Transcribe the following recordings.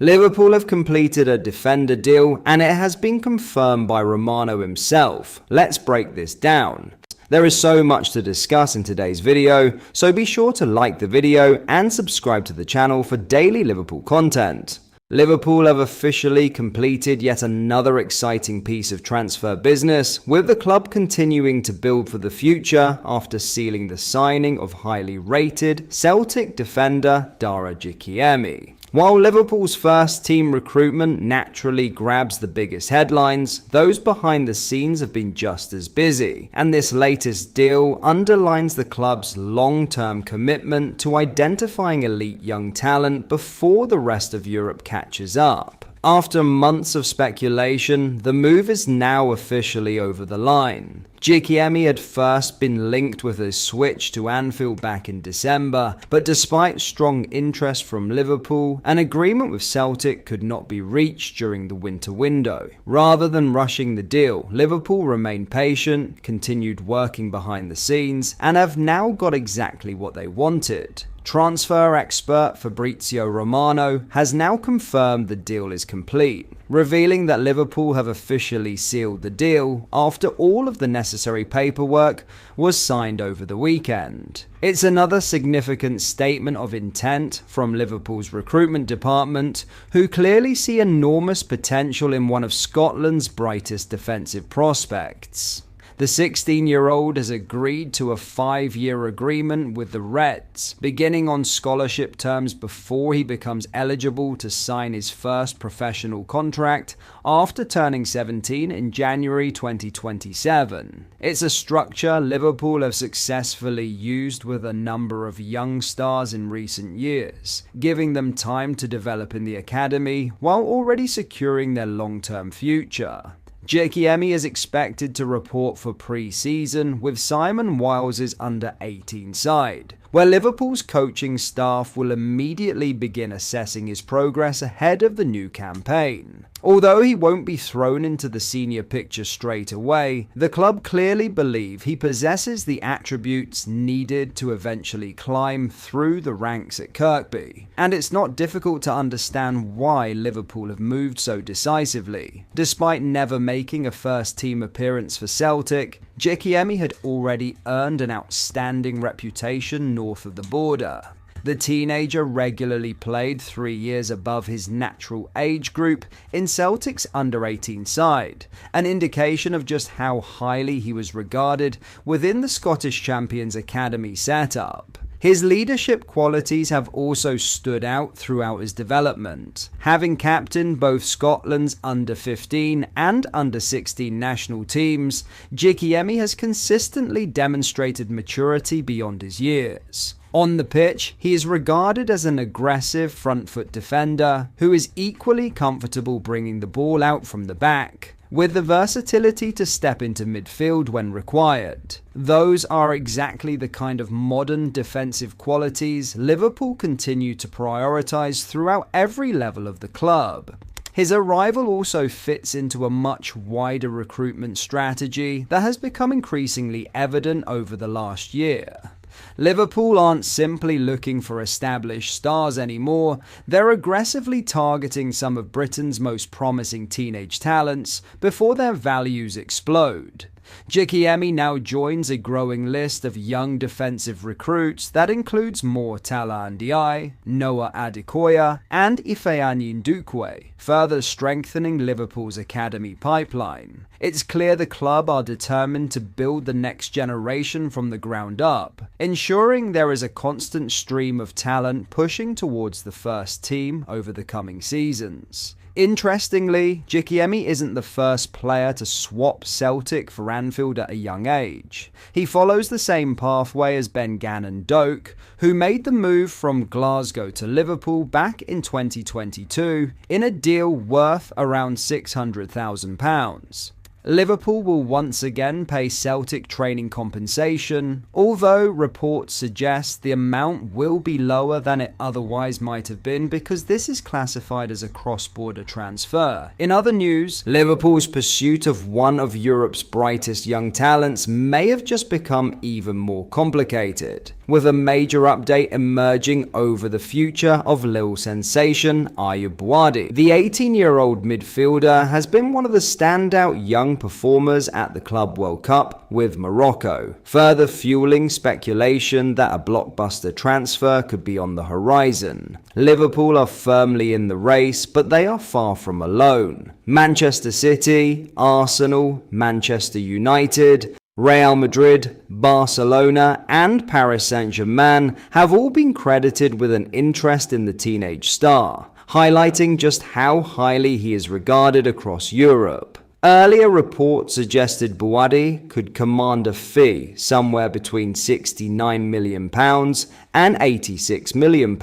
Liverpool have completed a defender deal and it has been confirmed by Romano himself. Let's break this down. There is so much to discuss in today's video, so be sure to like the video and subscribe to the channel for daily Liverpool content. Liverpool have officially completed yet another exciting piece of transfer business, with the club continuing to build for the future after sealing the signing of highly rated Celtic defender Darra Jikami. While Liverpool's first team recruitment naturally grabs the biggest headlines, those behind the scenes have been just as busy, and this latest deal underlines the club's long-term commitment to identifying elite young talent before the rest of Europe catches up. After months of speculation, the move is now officially over the line. Jikami had first been linked with a switch to Anfield back in December, but despite strong interest from Liverpool, an agreement with Celtic could not be reached during the winter window. Rather than rushing the deal, Liverpool remained patient, continued working behind the scenes, and have now got exactly what they wanted. Transfer expert Fabrizio Romano has now confirmed the deal is complete, revealing that Liverpool have officially sealed the deal after all of the necessary paperwork was signed over the weekend. It's another significant statement of intent from Liverpool's recruitment department, who clearly see enormous potential in one of Scotland's brightest defensive prospects. The 16-year-old has agreed to a 5-year agreement with the Reds, beginning on scholarship terms before he becomes eligible to sign his first professional contract after turning 17 in January 2027. It's a structure Liverpool have successfully used with a number of young stars in recent years, giving them time to develop in the academy while already securing their long-term future. Jikami is expected to report for pre-season with Simon Wiles's under-18 side, where Liverpool's coaching staff will immediately begin assessing his progress ahead of the new campaign. Although he won't be thrown into the senior picture straight away, the club clearly believe he possesses the attributes needed to eventually climb through the ranks at Kirkby. And it's not difficult to understand why Liverpool have moved so decisively. Despite never making a first-team appearance for Celtic, Jikami had already earned an outstanding reputation north of the border. The teenager regularly played 3 years above his natural age group in Celtic's under-18 side, an indication of just how highly he was regarded within the Scottish Champions Academy setup. His leadership qualities have also stood out throughout his development. Having captained both Scotland's under-15 and under-16 national teams, Jikami has consistently demonstrated maturity beyond his years. On the pitch, he is regarded as an aggressive front-foot defender who is equally comfortable bringing the ball out from the back, with the versatility to step into midfield when required. Those are exactly the kind of modern defensive qualities Liverpool continue to prioritise throughout every level of the club. His arrival also fits into a much wider recruitment strategy that has become increasingly evident over the last year. Liverpool aren't simply looking for established stars anymore, they're aggressively targeting some of Britain's most promising teenage talents before their values explode. Jikami now joins a growing list of young defensive recruits that includes Mo Tala Ndiaye, Noah Adekoya, and Ifeanyi Ndukwe, further strengthening Liverpool's academy pipeline. It's clear the club are determined to build the next generation from the ground up, ensuring there is a constant stream of talent pushing towards the first team over the coming seasons. Interestingly, Jikami isn't the first player to swap Celtic for Anfield at a young age. He follows the same pathway as Ben Gannon Doak, who made the move from Glasgow to Liverpool back in 2022 in a deal worth around £600,000. Liverpool will once again pay Celtic training compensation, although reports suggest the amount will be lower than it otherwise might have been because this is classified as a cross-border transfer. In other news, Liverpool's pursuit of one of Europe's brightest young talents may have just become even more complicated. with a major update emerging over the future of Lille sensation Aubadi. The 18-year-old midfielder has been one of the standout young performers at the Club World Cup with Morocco, further fueling speculation that a blockbuster transfer could be on the horizon. Liverpool are firmly in the race, but they are far from alone. Manchester City, Arsenal, Manchester United, Real Madrid, Barcelona, and Paris Saint-Germain have all been credited with an interest in the teenage star, highlighting just how highly he is regarded across Europe. Earlier reports suggested Aubadi could command a fee somewhere between £69 million and £86 million.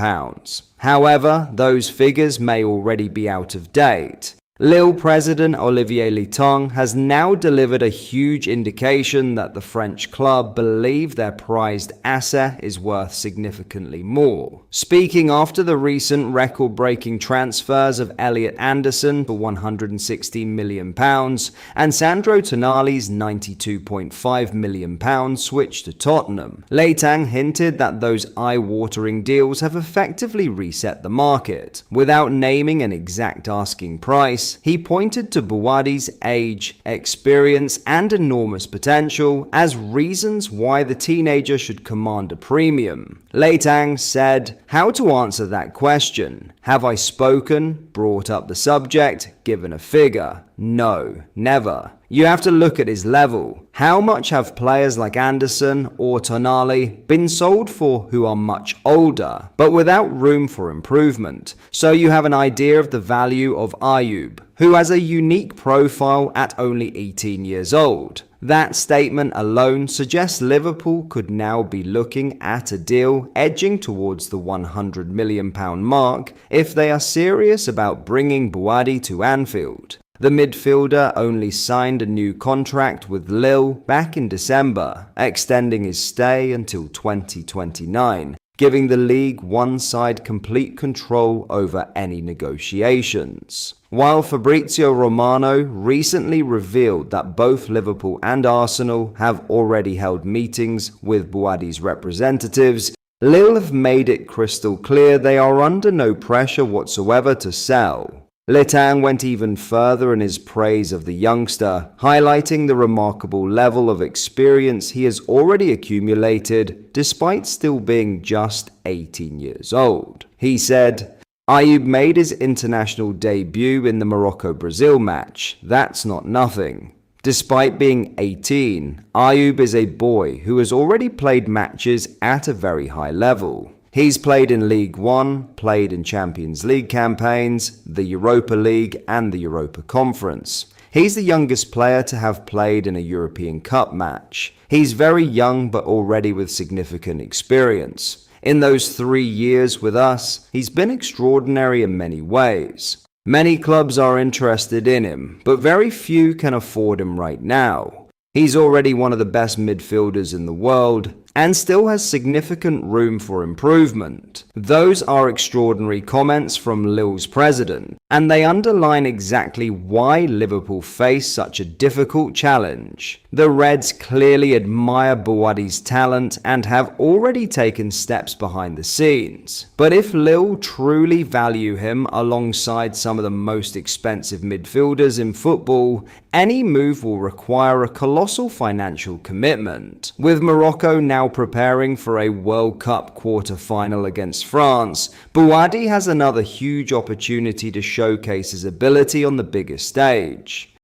However, those figures may already be out of date. Lille president Olivier Liton has now delivered a huge indication that the French club believe their prized asset is worth significantly more. Speaking after the recent record-breaking transfers of Elliot Anderson for £116 million and Sandro Tonali's £92.5 million switch to Tottenham, Liton hinted that those eye-watering deals have effectively reset the market. Without naming an exact asking price, he pointed to Aubadi's age, experience, and enormous potential as reasons why the teenager should command a premium. Liton said, "How to answer that question? Have I spoken, brought up the subject, given a figure? No, never. You have to look at his level. How much have players like Anderson or Tonali been sold for who are much older, but without room for improvement? So you have an idea of the value of Ayoub, who has a unique profile at only 18 years old. That statement alone suggests Liverpool could now be looking at a deal edging towards the £100 million mark if they are serious about bringing Aubadi to Anfield. The midfielder only signed a new contract with Lille back in December, extending his stay until 2029, giving the league one side complete control over any negotiations. While Fabrizio Romano recently revealed that both Liverpool and Arsenal have already held meetings with Aubadi's representatives, Lille have made it crystal clear they are under no pressure whatsoever to sell. Liton went even further in his praise of the youngster, highlighting the remarkable level of experience he has already accumulated despite still being just 18 years old. He said, "Ayoub made his international debut in the Morocco-Brazil match. That's not nothing. Despite being 18, Ayoub is a boy who has already played matches at a very high level. He's played in League One, played in Champions League campaigns, the Europa League and the Europa Conference. He's the youngest player to have played in a European Cup match. He's very young but already with significant experience. In those 3 years with us, he's been extraordinary in many ways. Many clubs are interested in him, but very few can afford him right now. He's already one of the best midfielders in the world and still has significant room for improvement." Those are extraordinary comments from Lille's president, and they underline exactly why Liverpool face such a difficult challenge. The Reds clearly admire Aubadi's talent and have already taken steps behind the scenes. But if Lille truly value him alongside some of the most expensive midfielders in football, any move will require a colossal financial commitment. With Morocco now preparing for a World Cup quarter-final against France, Aubadi has another huge opportunity to showcase his ability on the biggest stage.